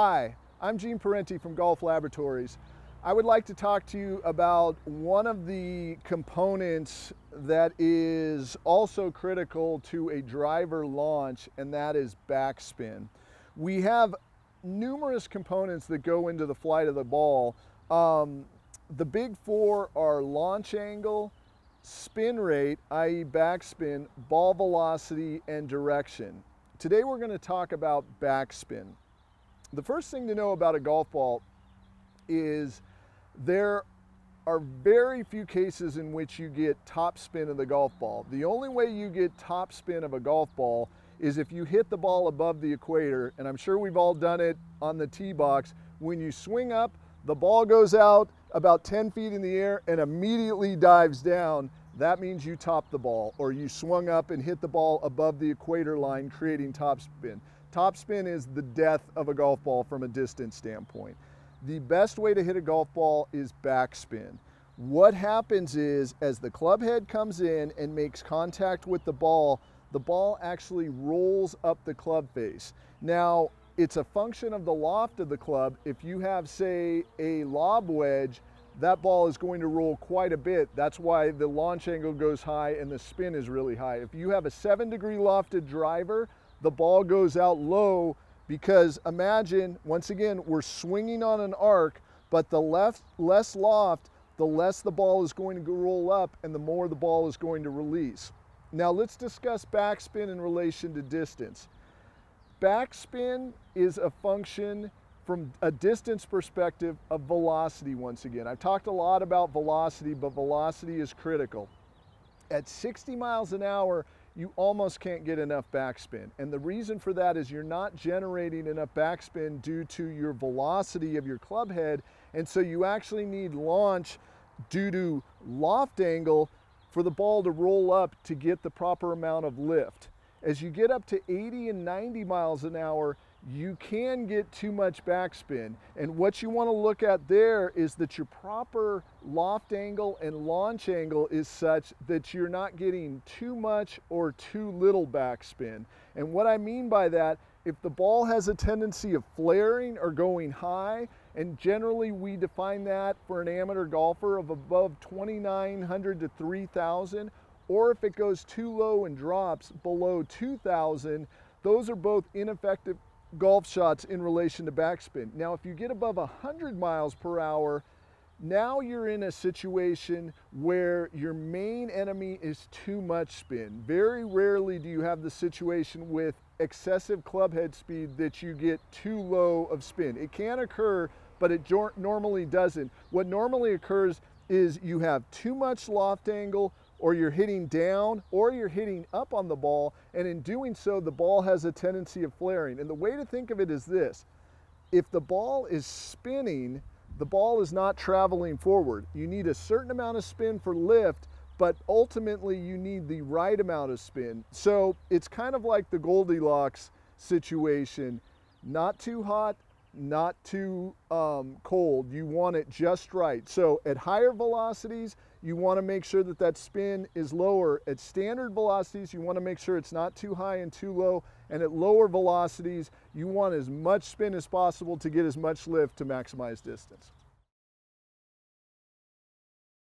Hi, I'm Gene Parenti from Golf Laboratories. I would like to talk to you about one of the components that is also critical to a driver launch, and that is backspin. We have numerous components that go into the flight of the ball. The big four are launch angle, spin rate, i.e. backspin, ball velocity, and direction. Today we're going to talk about backspin. The first thing to know about a golf ball is there are very few cases in which you get top spin of the golf ball. The only way you get top spin of a golf ball is if you hit the ball above the equator, and I'm sure we've all done it on the tee box. When you swing up, the ball goes out about 10 feet in the air and immediately dives down. That means you topped the ball, or you swung up and hit the ball above the equator line, creating top spin. Top spin is the death of a golf ball from a distance standpoint. The best way to hit a golf ball is backspin. What happens is, as the club head comes in and makes contact with the ball actually rolls up the club face. Now, it's a function of the loft of the club. If you have, say, a lob wedge, that ball is going to roll quite a bit. That's why the launch angle goes high and the spin is really high. If you have a 7-degree lofted driver, the ball goes out low, because imagine, once again, we're swinging on an arc, but the less loft, the less the ball is going to roll up and the more the ball is going to release. Now let's discuss backspin in relation to distance. Backspin is a function from a distance perspective of velocity once again. I've talked a lot about velocity, but velocity is critical. At 60 miles an hour, you almost can't get enough backspin. And the reason for that is you're not generating enough backspin due to your velocity of your club head. And so you actually need launch due to loft angle for the ball to roll up to get the proper amount of lift. As you get up to 80 and 90 miles an hour, you can get too much backspin. And what you want to look at there is that your proper loft angle and launch angle is such that you're not getting too much or too little backspin. And what I mean by that, if the ball has a tendency of flaring or going high, and generally we define that for an amateur golfer of above 2,900 to 3,000, or if it goes too low and drops below 2,000, those are both ineffective golf shots in relation to backspin. Now, if you get above 100 miles per hour, now you're in a situation where your main enemy is too much spin. Very rarely do you have the situation with excessive club head speed that you get too low of spin. It can occur, but it normally doesn't. What normally occurs is you have too much loft angle, or you're hitting down, or you're hitting up on the ball, and in doing so, the ball has a tendency of flaring. And the way to think of it is this: if the ball is spinning, the ball is not traveling forward. You need a certain amount of spin for lift, but ultimately you need the right amount of spin. So it's kind of like the Goldilocks situation: not too hot, not too cold. You want it just right. So at higher velocities, you want to make sure that that spin is lower. At standard velocities, you want to make sure it's not too high and too low. And at lower velocities, you want as much spin as possible to get as much lift to maximize distance.